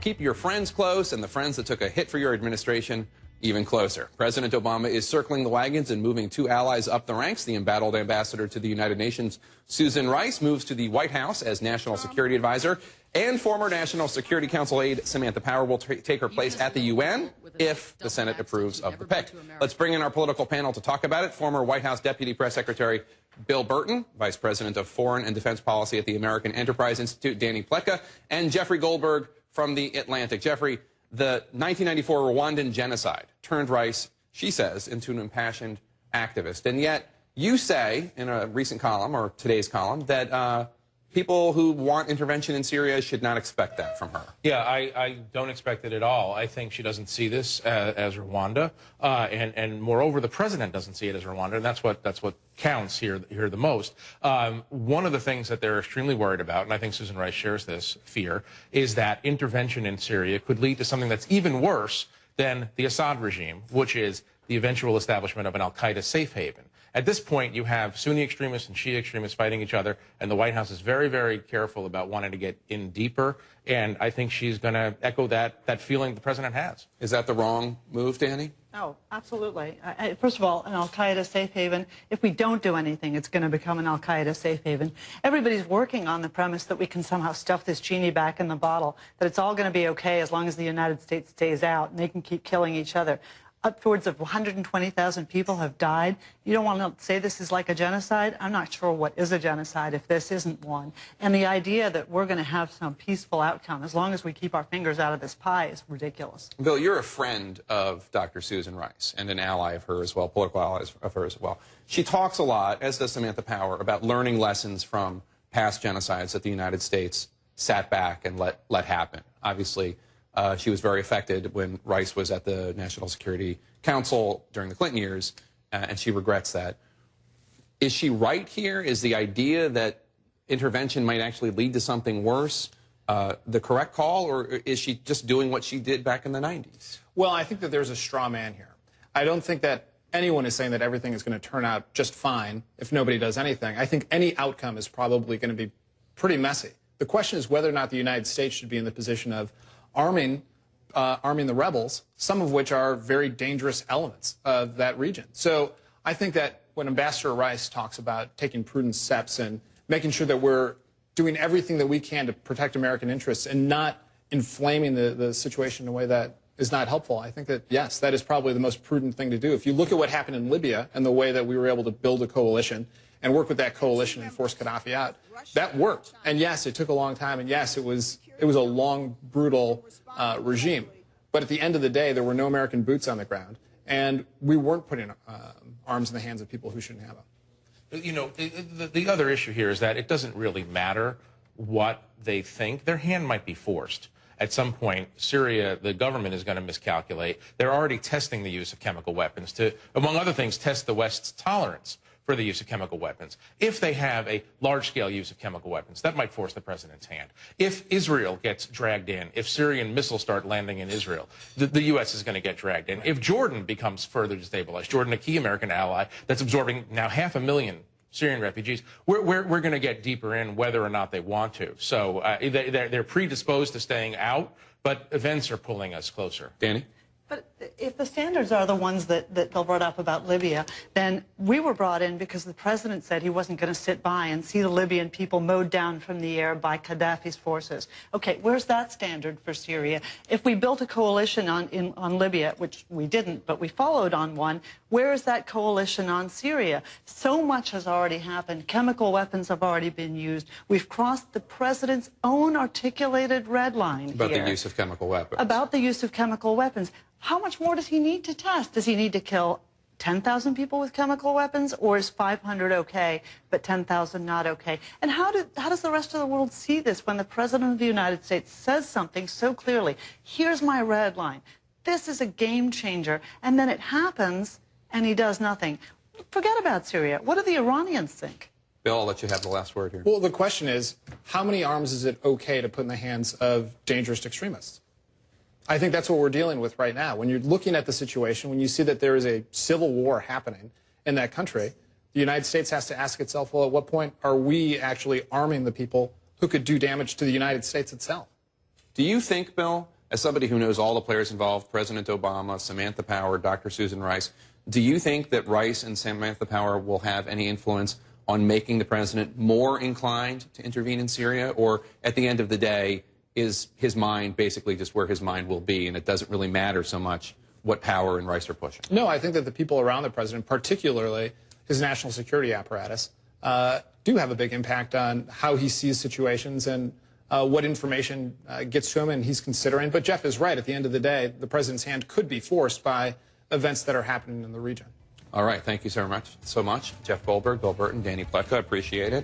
keep your friends close and the friends that took a hit for your administration even closer. President Obama is circling the wagons and moving two allies up the ranks. The embattled ambassador to the United Nations, Susan Rice, moves to the White House as National Security Advisor, and former National Security Council aide Samantha Power will take her place at the UN if the Senate approves of the pick. Let's bring in our political panel to talk about it. Former White House Deputy Press Secretary Bill Burton, Vice President of Foreign and Defense Policy at the American Enterprise Institute, Danny Pletka, and Jeffrey Goldberg from The Atlantic. Jeffrey, the 1994 Rwandan genocide turned Rice, she says, into an impassioned activist. And yet you say in a recent column, or today's column, that people who want intervention in Syria should not expect that from her. Yeah, I don't expect it at all. I think she doesn't see this as Rwanda, and moreover, the president doesn't see it as Rwanda, and that's what counts here the most. One of the things that they're extremely worried about, and I think Susan Rice shares this fear, is that intervention in Syria could lead to something that's even worse than the Assad regime, which is the eventual establishment of an al-Qaeda safe haven. At this point, you have Sunni extremists and Shia extremists fighting each other, and the White House is very, very careful about wanting to get in deeper, and I think she's going to echo that feeling the president has. Is that the wrong move, Danny? Oh, absolutely. First of all, an al-Qaeda safe haven, if we don't do anything, it's going to become an al-Qaeda safe haven. Everybody's working on the premise that we can somehow stuff this genie back in the bottle, that it's all going to be okay as long as the United States stays out, and they can keep killing each other. Upwards of 120,000 people have died. You don't want to say this is like a genocide? I'm not sure what is a genocide if this isn't one. And the idea that we're going to have some peaceful outcome as long as we keep our fingers out of this pie is ridiculous. Bill, you're a friend of Dr. Susan Rice and an ally of hers as well, political ally of hers as well. She talks a lot, as does Samantha Power, about learning lessons from past genocides that the United States sat back and let happen. Obviously, she was very affected when Rice was at the National Security Council during the Clinton years, and she regrets that. Is she right here? Is the idea that intervention might actually lead to something worse the correct call, or is she just doing what she did back in the 90s? Well, I think that there's a straw man here. I don't think that anyone is saying that everything is going to turn out just fine if nobody does anything. I think any outcome is probably going to be pretty messy. The question is whether or not the United States should be in the position of arming the rebels, some of which are very dangerous elements of that region. So I think that when Ambassador Rice talks about taking prudent steps and making sure that we're doing everything that we can to protect American interests and not inflaming the situation in a way that is not helpful, I think that, yes, that is probably the most prudent thing to do. If you look at what happened in Libya and the way that we were able to build a coalition and work with that coalition and force Gaddafi out, that worked. And yes, it took a long time, and yes, it was a long, brutal regime. But at the end of the day, there were no American boots on the ground, and we weren't putting arms in the hands of people who shouldn't have them. You know, the other issue here is that it doesn't really matter what they think. Their hand might be forced. At some point, Syria, the government is going to miscalculate. They're already testing the use of chemical weapons to, among other things, test the West's tolerance for the use of chemical weapons. If they have a large-scale use of chemical weapons, that might force the president's hand. If Israel gets dragged in, if Syrian missiles start landing in Israel, the U.S. is going to get dragged in. If Jordan becomes further destabilized, Jordan, a key American ally that's absorbing now 500,000 Syrian refugees, we're going to get deeper in whether or not they want to. So they're predisposed to staying out, but events are pulling us closer. Danny? But if the standards are the ones that Bill brought up about Libya, then we were brought in because the president said he wasn't going to sit by and see the Libyan people mowed down from the air by Gaddafi's forces. Okay, where's that standard for Syria? If we built a coalition on Libya, which we didn't, but we followed on one, where is that coalition on Syria? So much has already happened. Chemical weapons have already been used. We've crossed the president's own articulated red line About here. the use of chemical weapons. About the use of chemical weapons. How much more does he need to test? Does he need to kill 10,000 people with chemical weapons, or is 500 okay, but 10,000 not okay? And how does the rest of the world see this when the President of the United States says something so clearly? Here's my red line. This is a game changer. And then it happens, and he does nothing. Forget about Syria. What do the Iranians think? Bill, I'll let you have the last word here. Well, the question is, how many arms is it okay to put in the hands of dangerous extremists? I think that's what we're dealing with right now. When you're looking at the situation, when you see that there is a civil war happening in that country, the United States has to ask itself, well, at what point are we actually arming the people who could do damage to the United States itself? Do you think, Bill, as somebody who knows all the players involved, President Obama, Samantha Power, Dr. Susan Rice, do you think that Rice and Samantha Power will have any influence on making the president more inclined to intervene in Syria? Or at the end of the day, is his mind basically just where his mind will be, and it doesn't really matter so much what Power and Rice are pushing? No, I think that the people around the president, particularly his national security apparatus, do have a big impact on how he sees situations and what information gets to him and he's considering. But Jeff is right. At the end of the day, the president's hand could be forced by events that are happening in the region. All right. Thank you so much. Jeff Goldberg, Bill Burton, Danny Pletka. Appreciate it.